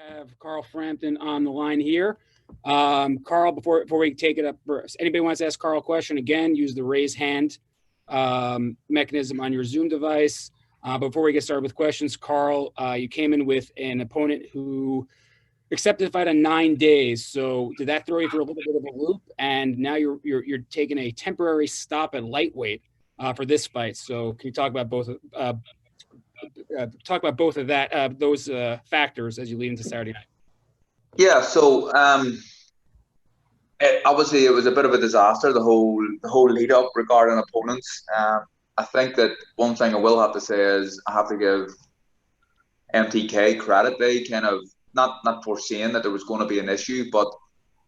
have Carl Frampton on the line here. Carl, before we take it up, anybody wants to ask Carl a question, again, use the raise hand mechanism on your Zoom device. Before we get started with questions, Carl, you came in with an opponent who accepted the fight on 9 days. So did that throw you for a little bit of a loop? And now you're taking a temporary stop at lightweight for this fight. So can you talk about both of those factors as you lead into Saturday night? Yeah, so obviously it was a bit of a disaster, the whole lead up regarding opponents. I think that one thing I will have to say is I have to give MTK credit. They kind of not foreseeing that there was going to be an issue, but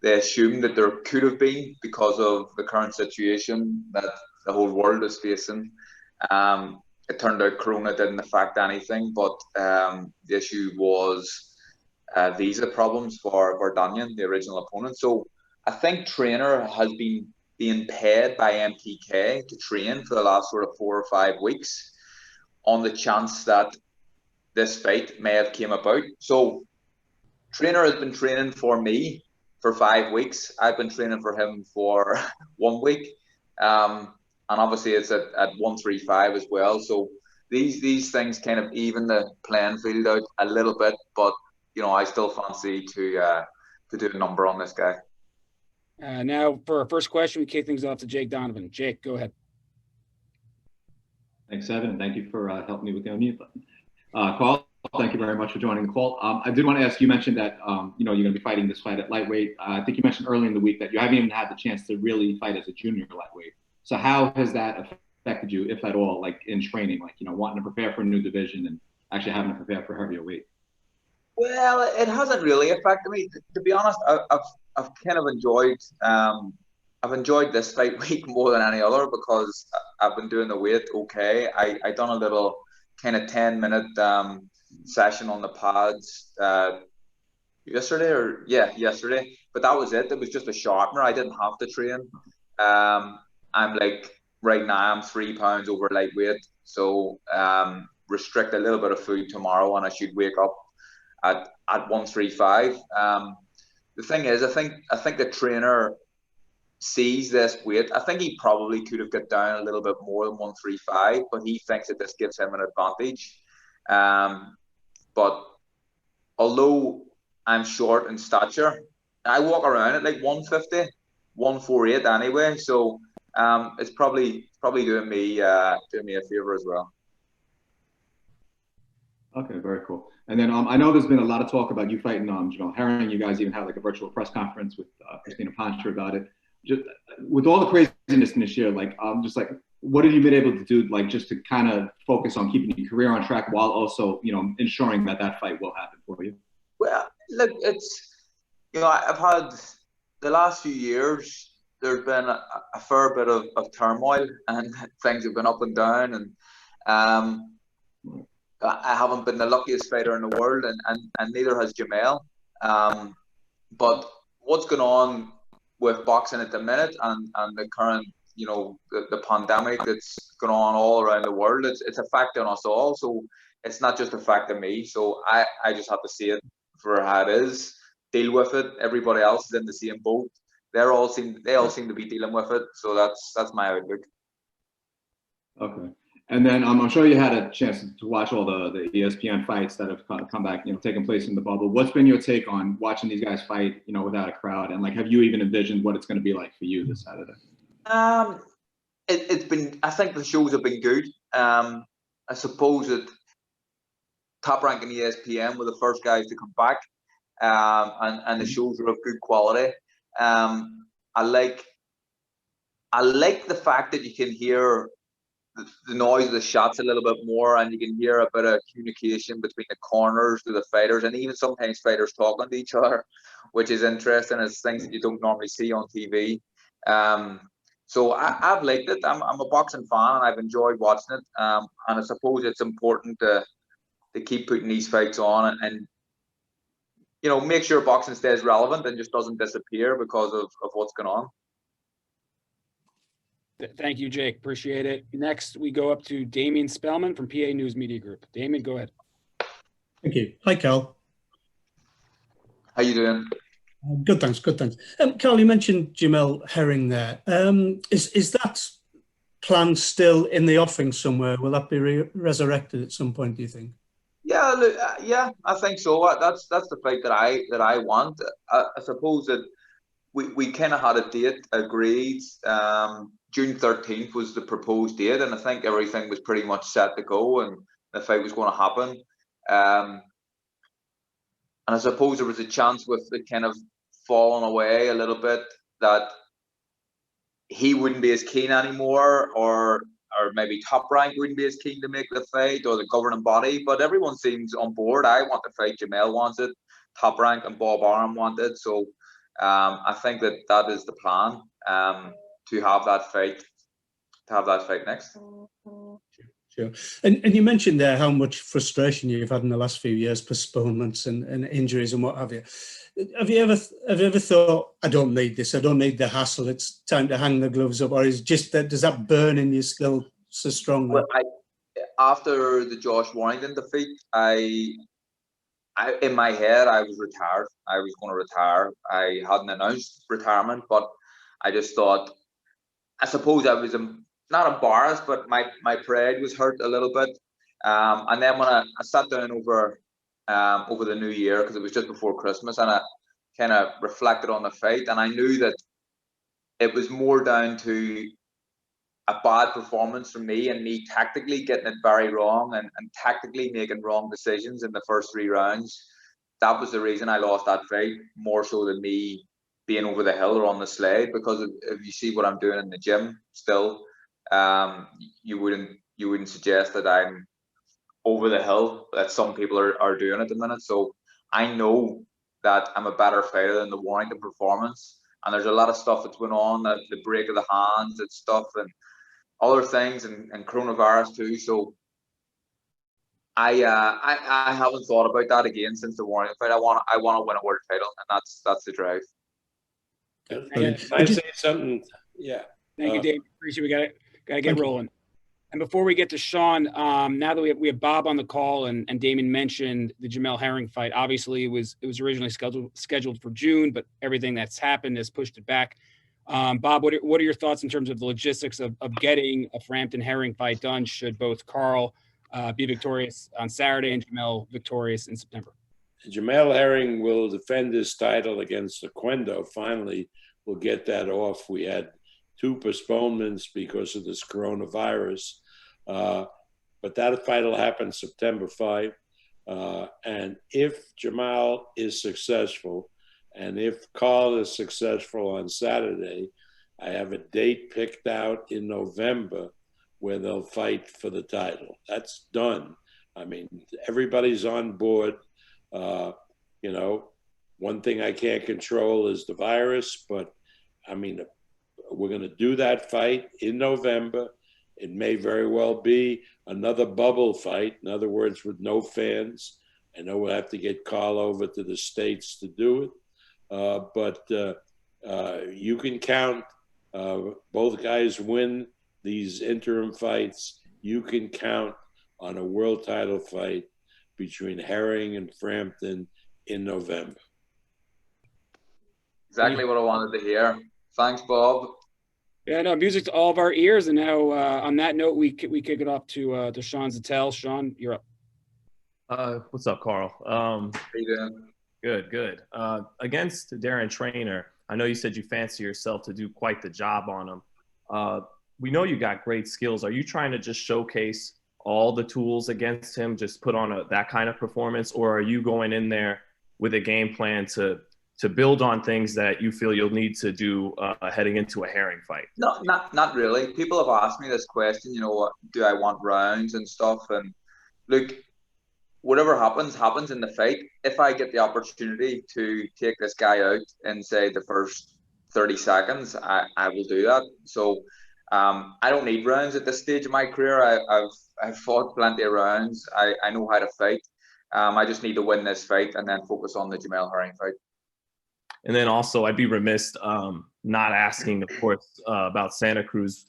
they assumed that there could have been because of the current situation that the whole world is facing. It turned out Corona didn't affect anything, but the issue was visa problems for Vardanyan, the original opponent. So I think trainer has been being paid by MTK to train for the last sort of 4 or 5 weeks on the chance that this fight may have came about. So trainer has been training for me for 5 weeks. I've been training for him for 1 week. And obviously it's at 135 as well. So these things kind of even the playing field out a little bit, but you know, I still fancy to do a number on this guy. Now for our first question, we kick things off to Jake Donovan. Jake, go ahead. Thanks, Evan, and thank you for helping me with the unmute button. Carl, thank you very much for joining the call. I did want to ask, you mentioned that you're going to be fighting this fight at lightweight. I think you mentioned earlier in the week that you haven't even had the chance to really fight as a junior lightweight. So how has that affected you, if at all, like in training, like, wanting to prepare for a new division and actually having to prepare for heavier weight? Well, it hasn't really affected me. To be honest, I've kind of enjoyed I've enjoyed this fight week more than any other because I've been doing the weight okay. I done a little kind of 10-minute session on the pads yesterday. But that was it. It was just a sharpener. I didn't have to train. I'm like, right now I'm 3 pounds over lightweight, so restrict a little bit of food tomorrow and I should wake up at 135. The thing is, I think the trainer sees this weight. I think he probably could have got down a little bit more than 135, but he thinks that this gives him an advantage. But although I'm short in stature, I walk around at like 150, 148 anyway, so it's probably doing me a favor as well. Okay, very cool. And then I know there's been a lot of talk about you fighting Jamel Herring. You guys even had like a virtual press conference with Christina Pancher about it. Just with all the craziness in this year, like just like what have you been able to do, like just to kind of focus on keeping your career on track while also ensuring that fight will happen for you? Well, look, it's I've had the last few years. There's been a fair bit of turmoil and things have been up and down, and I haven't been the luckiest fighter in the world, and neither has Jamel. But what's going on with boxing at the minute and the current, the pandemic that's going on all around the world, it's affecting us all. So it's not just affecting me. So I just have to see it for how it is, deal with it. Everybody else is in the same boat. They all seem to be dealing with it. So that's my outlook. Okay. And then I'm sure you had a chance to watch all the ESPN fights that have come back, taking place in the bubble. What's been your take on watching these guys fight, without a crowd? And like, have you even envisioned what it's going to be like for you this Saturday? It's been. I think the shows have been good. I suppose that Top Rank and ESPN were the first guys to come back, and the shows are of good quality. I like the fact that you can hear the noise of the shots a little bit more, and you can hear a bit of communication between the corners to the fighters, and even sometimes fighters talking to each other, which is interesting. It's things that you don't normally see on TV. So I've liked it. I'm a boxing fan, and I've enjoyed watching it. And I suppose it's important to keep putting these fights on and make sure boxing stays relevant and just doesn't disappear because of what's going on. Thank you, Jake. Appreciate it. Next, we go up to Damien Spellman from PA News Media Group. Damien, go ahead. Thank you. Hi, Carl. How you doing? Good, thanks. Good, thanks. Carl, you mentioned Jamel Herring there. Is that plan still in the offing somewhere? Will that be resurrected at some point, do you think? Yeah, look, yeah, I think so. That's the fight that I want. I suppose that we kind of had a date agreed. June 13th was the proposed date, and I think everything was pretty much set to go, and the fight was going to happen. And I suppose there was a chance with it kind of falling away a little bit that he wouldn't be as keen anymore, or maybe Top Rank wouldn't be as keen to make the fight, or the governing body. But everyone seems on board. I want the fight. Jamel wants it. Top Rank and Bob Arum want it. So I think that is the plan, to have that fight. To have that fight next. Sure. And you mentioned there how much frustration you've had in the last few years, postponements and injuries and what have you. Have you ever thought, I don't need this, I don't need the hassle, it's time to hang the gloves up, or is just that, does that burn in you still so strongly? Well, after the Josh Warrington defeat, I in my head I was retired. I was going to retire. I hadn't announced retirement, but I just thought, I suppose I was not embarrassed, but my pride was hurt a little bit. And then when I sat down over the new year, because it was just before Christmas, and I kind of reflected on the fight, and I knew that it was more down to a bad performance from me, and me tactically getting it very wrong, and tactically making wrong decisions in the first 3 rounds. That was the reason I lost that fight, more so than me being over the hill or on the slide. Because if you see what I'm doing in the gym still, you wouldn't suggest that I'm over the hill, that some people are doing at the minute. So I know that I'm a better fighter than the Warrington performance, and there's a lot of stuff that's going on, that the break of the hands and stuff, and other things, and coronavirus too. So I haven't thought about that again since the Warrington fight. I want to win a world title, and that's the drive. Can I say something? Yeah. Thank you, Dave. Appreciate it. We gotta get rolling. And before we get to Sean, now that we have Bob on the call, and Damon mentioned the Jamel Herring fight. Obviously, it was originally scheduled for June, but everything that's happened has pushed it back. Bob, what are your thoughts in terms of the logistics of getting a Frampton Herring fight done? Should both Carl be victorious on Saturday and Jamel victorious in September? Jamel Herring will defend his title against Oquendo. Finally, we'll get that off. We had 2 postponements because of this coronavirus. But that fight will happen September 5. And if Jamel is successful, and if Carl is successful on Saturday, I have a date picked out in November where they'll fight for the title. That's done. I mean, everybody's on board. You know, one thing I can't control is the virus, but I mean, we're going to do that fight in November. It may very well be another bubble fight. In other words, with no fans. I know we'll have to get Carl over to the States to do it. But you can count, both guys win these interim fights. You can count on a world title fight between Herring and Frampton in November. Exactly what I wanted to hear. Thanks, Bob. Yeah, no, music to all of our ears. And now, on that note, we kick it off to Sean Zattel. Sean, you're up. What's up, Carl? How you doing? Good. Against Darren Trainer, I know you said you fancy yourself to do quite the job on him. We know you got great skills. Are you trying to just showcase all the tools against him, just put on that kind of performance, or are you going in there with a game plan to build on things that you feel you'll need to do heading into a Herring fight? No, not really. People have asked me this question, you know, do I want rounds and stuff? And look, whatever happens in the fight. If I get the opportunity to take this guy out in, say, the first 30 seconds, I will do that. So I don't need rounds at this stage of my career. I've fought plenty of rounds. I know how to fight. I just need to win this fight and then focus on the Jamel Herring fight. And then also, I'd be remiss not asking, of course, about Santa Cruz.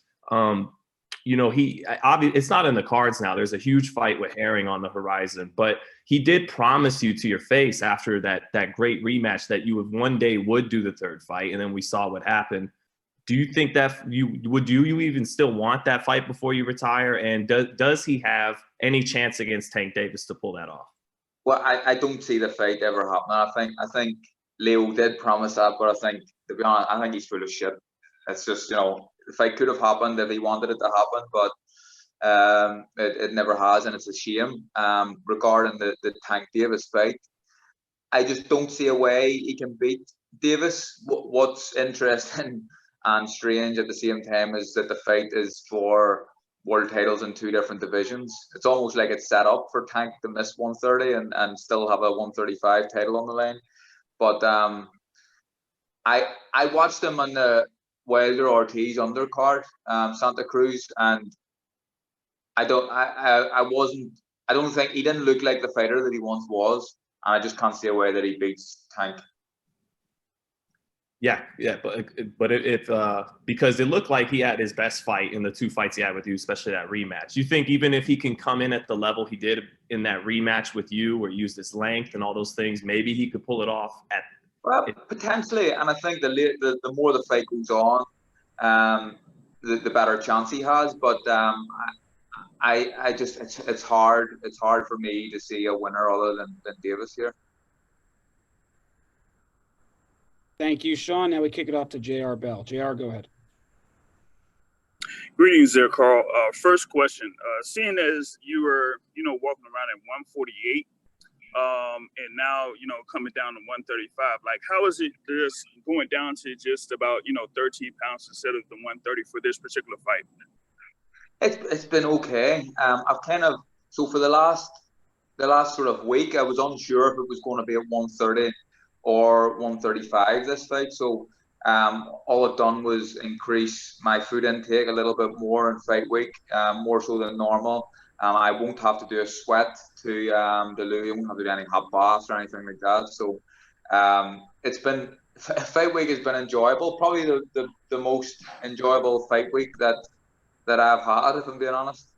you know, it's not in the cards now. There's a huge fight with Herring on the horizon, but he did promise you to your face after that great rematch that you one day would do the third fight, and then we saw what happened. Do you think that you even still want that fight before you retire? And does he have any chance against Tank Davis to pull that off? Well, I don't see the fight ever happening. I think Leo did promise that, but I think, to be honest, I think he's full of shit. It's just, you know, the fight could have happened if he wanted it to happen, but it never has, and it's a shame. Regarding the Tank Davis fight, I just don't see a way he can beat Davis. What's interesting and strange at the same time is that the fight is for world titles in 2 different divisions. It's almost like it's set up for Tank to miss 130 and still have a 135 title on the line. But I watched him on the Wilder Ortiz undercard, Santa Cruz, and I don't think he didn't look like the fighter that he once was, and I just can't see a way that he beats Tank. Yeah, but if because it looked like he had his best fight in the 2 fights he had with you, especially that rematch. You think even if he can come in at the level he did in that rematch with you, where he used his length and all those things, maybe he could pull it off at? Well, potentially, and I think the more the fight goes on, the better chance he has. But I just it's hard for me to see a winner other than Davis here. Thank you, Sean. Now we kick it off to JR Bell. JR, go ahead. Greetings there, Carl. First question, seeing as you were, walking around at 148, and now, coming down to 135, like, how is it just going down to just about, 13 pounds instead of the 130 for this particular fight? It's been okay. I've kind of, so for the last sort of week, I was unsure if it was going to be at 130 or 135 this fight. So all I've done was increase my food intake a little bit more in fight week, more so than normal. I won't have to do a sweat to dilute. I won't have to do any hot baths or anything like that. So it's been, fight week has been enjoyable. Probably the most enjoyable fight week that I've had, if I'm being honest.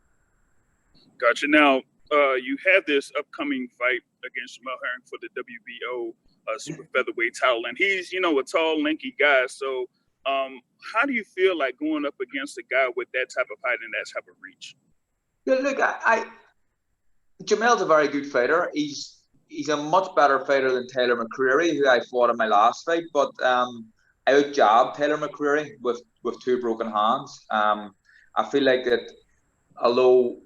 Gotcha. Now, you have this upcoming fight against Jamel Herring for the WBO super featherweight title, and he's, a tall, lanky guy. So how do you feel like going up against a guy with that type of height and that type of reach? Yeah, look, Jamel's a very good fighter. He's a much better fighter than Taylor McCreary, who I fought in my last fight, but I out-jabbed Taylor McCreary with 2 broken hands. I feel like that, although,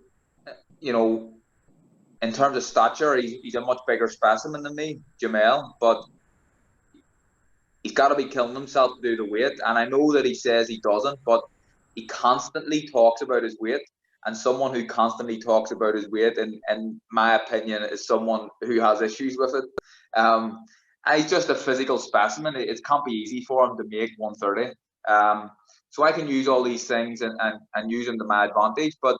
in terms of stature, he's a much bigger specimen than me, Jamel, but he's got to be killing himself to do the weight. And I know that he says he doesn't, but he constantly talks about his weight. And someone who constantly talks about his weight, in my opinion, is someone who has issues with it. He's just a physical specimen. It can't be easy for him to make 130. So I can use all these things and use them to my advantage. But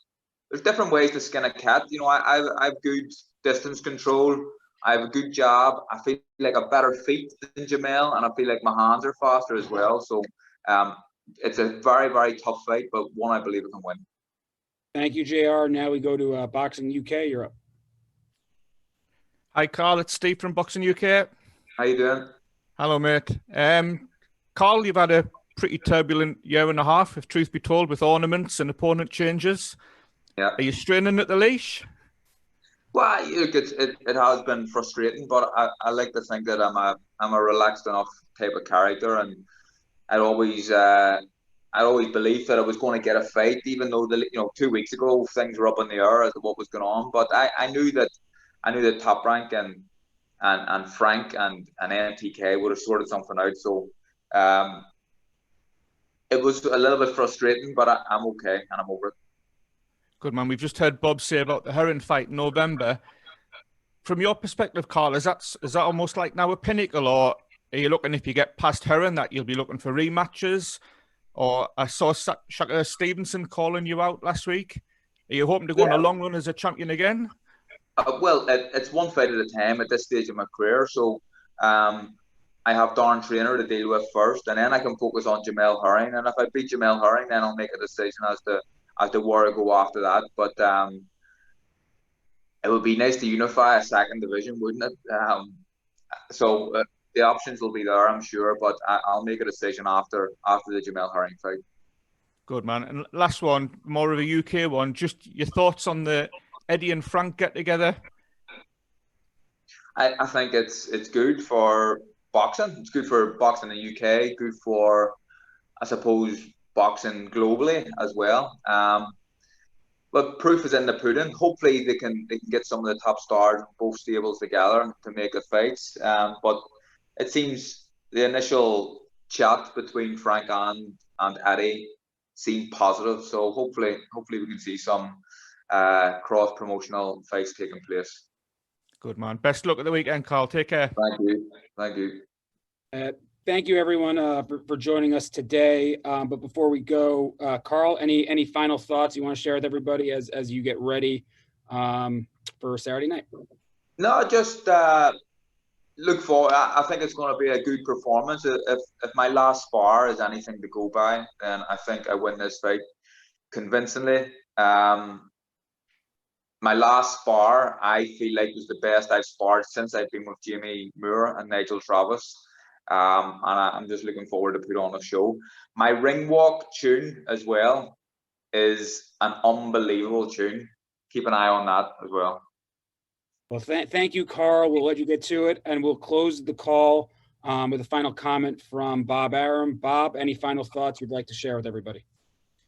there's different ways to skin a cat. I have good distance control. I have a good jab. I feel like a better feet than Jamel, and I feel like my hands are faster as well. So it's a very, very tough fight, but one I believe I can win. Thank you, JR. Now we go to Boxing UK. You're up. Hi, Carl. It's Steve from Boxing UK. How you doing? Hello, mate. Carl, you've had a pretty turbulent year and a half, if truth be told, with ornaments and opponent changes. Yeah. Are you straining at the leash? Well, look, it has been frustrating, but I like to think that I'm a relaxed enough type of character, and I'd always believed that I was going to get a fight, even though 2 weeks ago things were up in the air as to what was going on. But I knew that Top Rank and Frank and MTK would have sorted something out. So it was a little bit frustrating, but I'm okay and I'm over it. Good, man. We've just heard Bob say about the Herring fight in November. From your perspective, Carl, is that almost like now a pinnacle, or are you looking, if you get past Herring, that you'll be looking for rematches? Or I saw Shaka Stevenson calling you out last week. Are you hoping to go on a long run as a champion again? Well, it's one fight at a time at this stage of my career. So I have Darren Trainer to deal with first, and then I can focus on Jamel Herring. And if I beat Jamel Herring, then I'll make a decision as to as to where to go after that. But it would be nice to unify a second division, wouldn't it? The options will be there, I'm sure, but I'll make a decision after the Jamel Herring fight. Good, man. And last one, more of a UK one. Just your thoughts on the Eddie and Frank get together. I think it's good for boxing. It's good for boxing in the UK. Good for, I suppose, boxing globally as well. But proof is in the pudding. Hopefully they can get some of the top stars of both stables together to make the fights. But it seems the initial chat between Frank and Eddie seemed positive. So hopefully we can see some cross promotional fights taking place. Good, man. Best luck at the weekend, Carl. Take care. Thank you. Thank you, everyone, for joining us today. But before we go, Carl, any final thoughts you want to share with everybody as you get ready for Saturday night? No, just look forward. I think it's going to be a good performance. If my last spar is anything to go by, then I think I win this fight convincingly. My last spar, I feel like, was the best I've sparred since I've been with Jamie Moore and Nigel Travis. And I'm just looking forward to put on a show. My ring walk tune as well is an unbelievable tune. Keep an eye on that as well. Well, thank you, Carl. We'll let you get to it, and we'll close the call with a final comment from Bob Arum. Bob, any final thoughts you'd like to share with everybody?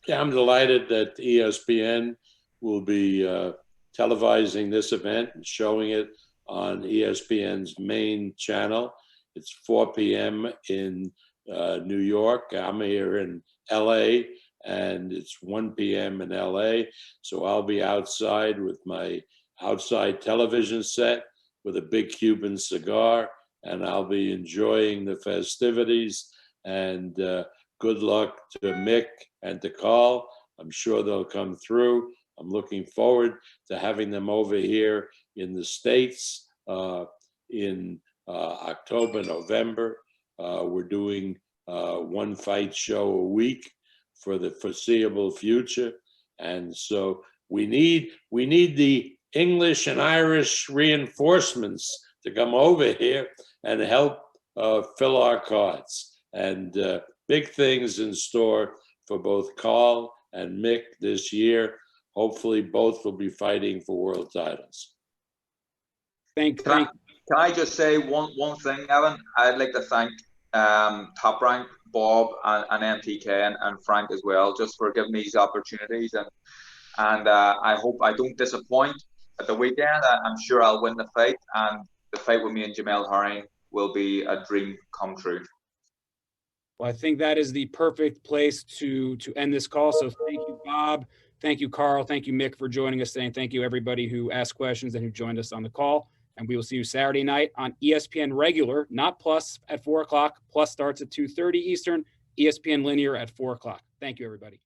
Yeah, I'm delighted that ESPN will be televising this event and showing it on ESPN's main channel. It's 4 p.m. in New York. I'm here in LA, and it's 1 p.m. in LA. So I'll be outside with my outside television set with a big Cuban cigar, and I'll be enjoying the festivities. And good luck to Mick and to Carl. I'm sure they'll come through. I'm looking forward to having them over here in the States in October, November. We're doing one fight show a week for the foreseeable future. And so we need the English and Irish reinforcements to come over here and help fill our cards. And big things in store for both Carl and Mick this year. Hopefully both will be fighting for world titles. Thank you. Can I just say one thing, Evan? I'd like to thank Top Rank, Bob, and MTK and Frank as well, just for giving me these opportunities. And I hope I don't disappoint at the weekend. I'm sure I'll win the fight, and the fight with me and Jamel Herring will be a dream come true. Well, I think that is the perfect place to end this call. So thank you, Bob. Thank you, Carl. Thank you, Mick, for joining us today. And thank you, everybody who asked questions and who joined us on the call. And we will see you Saturday night on ESPN Regular, not Plus, at 4 o'clock. Plus starts at 2:30 Eastern, ESPN Linear at 4 o'clock. Thank you, everybody.